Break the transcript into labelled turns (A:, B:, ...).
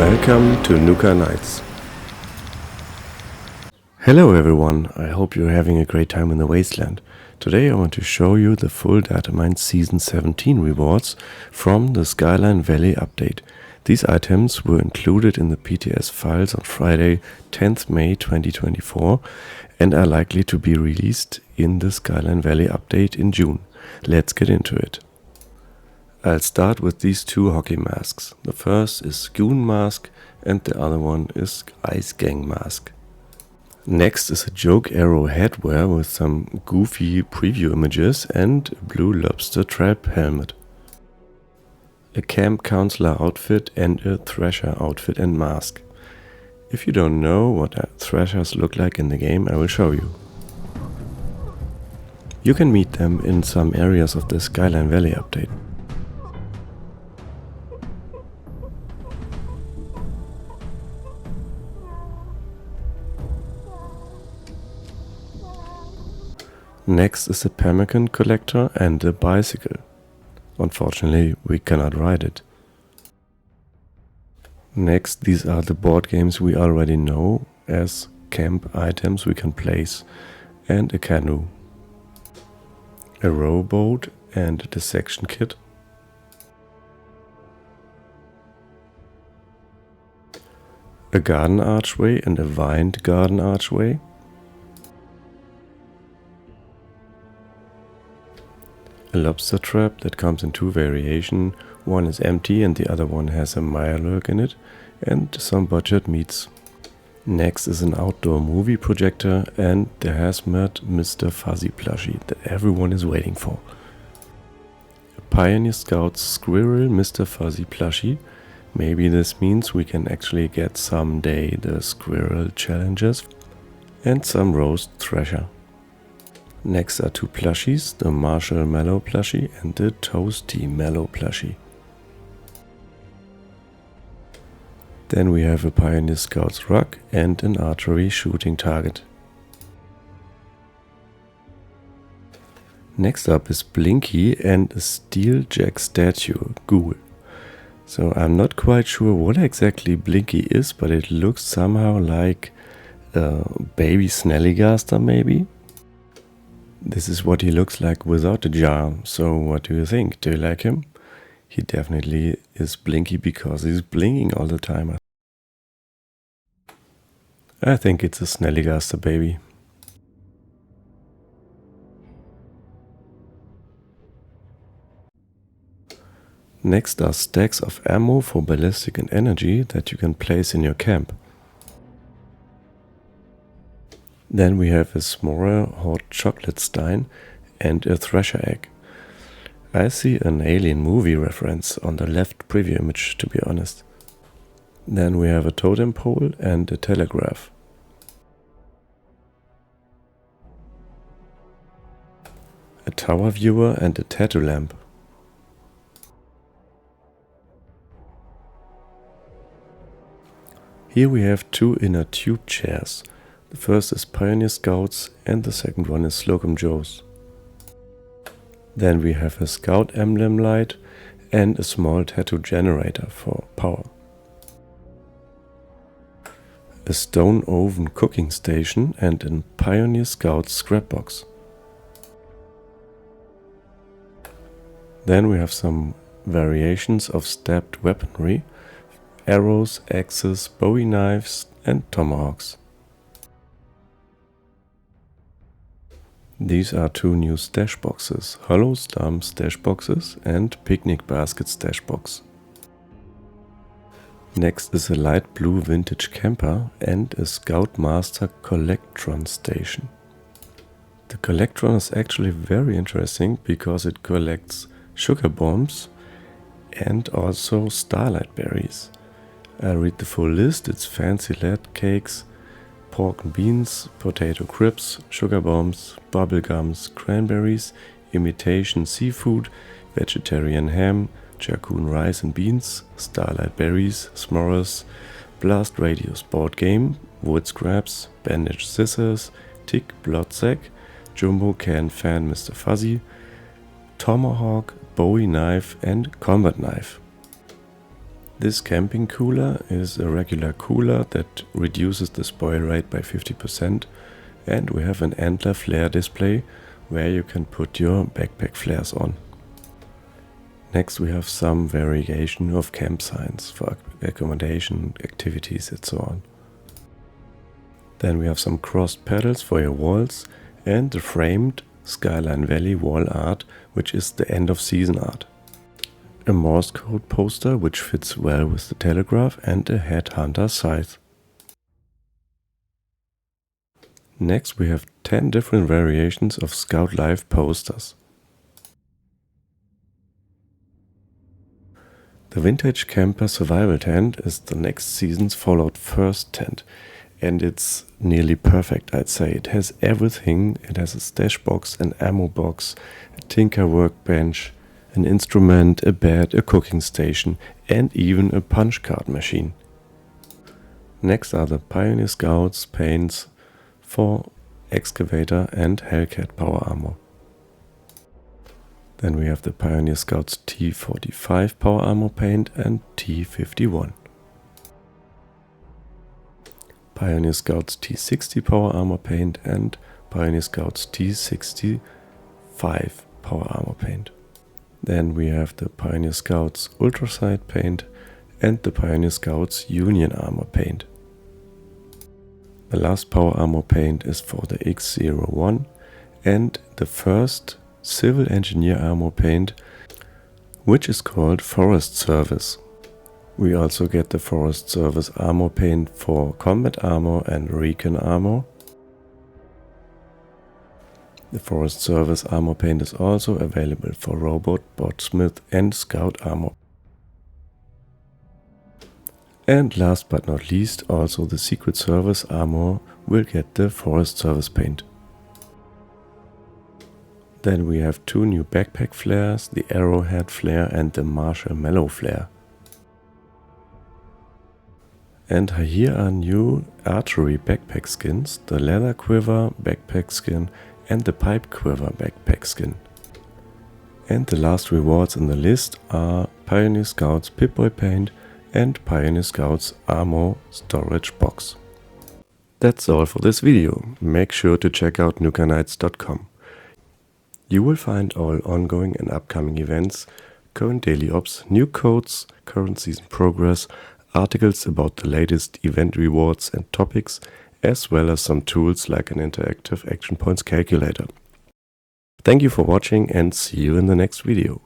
A: Welcome to Nuka Nights. Hello everyone, I hope you're having a great time in the wasteland. Today I want to show you the full Datamine Season 17 rewards from the Skyline Valley update. These items were included in the PTS files on Friday 10th May 2024 and are likely to be released in the Skyline Valley update in June. Let's get into it. I'll start with these two hockey masks. The first is Goon Mask and the other one is Ice Gang Mask. Next is a Joke Arrow Headwear with some goofy preview images and a blue lobster trap helmet. A Camp Counselor outfit and a Thrasher outfit and mask. If you don't know what Thrashers look like in the game, I will show you. You can meet them in some areas of the Skyline Valley update. Next is a pemmican collector and a bicycle. Unfortunately, we cannot ride it. Next, these are the board games we already know as camp items we can place, and a canoe, a rowboat and a dissection kit, a garden archway and a vined garden archway, a lobster trap that comes in two variations. One is empty and the other one has a mirelurk in it, and some budget meats. Next is an outdoor movie projector and the hazmat Mr. Fuzzy plushie that everyone is waiting for. A Pioneer Scouts Squirrel Mr. Fuzzy plushie. Maybe this means we can actually get someday the squirrel challenges, and some roast thrasher. Next are two plushies, the Marshall Mellow plushie and the Toasty Mellow plushie. Then we have a Pioneer Scouts rug and an archery shooting target. Next up is Blinky and a Steel Jack statue, Ghoul. So I'm not quite sure what exactly Blinky is, but it looks somehow like a baby Snallygaster maybe. This is what he looks like without the jar, so what do you think? Do you like him? He definitely is Blinky because he's blinking all the time. I think it's a Snallygaster baby. Next are stacks of ammo for ballistic and energy that you can place in your camp. Then we have a S'more hot chocolate stein and a Thrasher egg. I see an Alien movie reference on the left preview image, to be honest. Then we have a totem pole and a telegraph. A tower viewer and a tattoo lamp. Here we have two inner tube chairs. The first is Pioneer Scouts and the second one is Slocum Joe's. Then we have a Scout emblem light and a small tattoo generator for power. A stone oven cooking station and a Pioneer Scouts scrap box. Then we have some variations of stabbed weaponry, arrows, axes, bowie knives and tomahawks. These are two new stash boxes, hollow stump stash boxes and picnic basket stash box. Next is a light blue vintage camper and a Scoutmaster Collectron station. The Collectron is actually very interesting because it collects sugar bombs and also starlight berries. I'll read the full list. It's fancy lead cakes, pork and beans, potato crisps, sugar bombs, bubble gums, cranberries, imitation seafood, vegetarian ham, Jarcoon rice and beans, starlight berries, s'mores, blast radius board game, wood scraps, bandage scissors, tick blood sack, jumbo can fan Mr. Fuzzy, tomahawk, bowie knife and combat knife. This camping cooler is a regular cooler that reduces the spoil rate by 50%, and we have an antler flare display where you can put your backpack flares on. Next we have some variation of camp signs for accommodation, activities and so on. Then we have some crossed pedals for your walls and the framed Skyline Valley wall art, which is the end of season art. A Morse code poster which fits well with the telegraph and a headhunter scythe. Next we have 10 different variations of Scout Life posters. The Vintage Camper Survival Tent is the next season's Fallout first tent, and it's nearly perfect, I'd say. It has everything. It has a stash box, an ammo box, a tinker workbench, an instrument, a bed, a cooking station, and even a punch card machine. Next are the Pioneer Scouts paints for excavator and Hellcat power armor. Then we have the Pioneer Scouts T45 power armor paint and T51. Pioneer Scouts T60 power armor paint and Pioneer Scouts T65 power armor paint. Then we have the Pioneer Scouts Ultrasight paint and the Pioneer Scouts Union armor paint. The last power armor paint is for the X01 and the first civil engineer armor paint, which is called Forest Service. We also get the Forest Service armor paint for combat armor and recon armor. The Forest Service armor paint is also available for robot, botsmith and scout armor. And last but not least, also the Secret Service armor will get the Forest Service paint. Then we have two new backpack flares, the Arrowhead flare and the Marshmallow flare. And here are new archery backpack skins, the Leather Quiver backpack skin and the Pipe Quiver backpack skin. And the last rewards in the list are Pioneer Scouts Pip-Boy paint and Pioneer Scouts Armor storage box. That's all for this video. Make sure to check out nukerknights.com. You will find all ongoing and upcoming events, current daily ops, new codes, current season progress, articles about the latest event rewards and topics, as well as some tools like an interactive action points calculator. Thank you for watching and see you in the next video.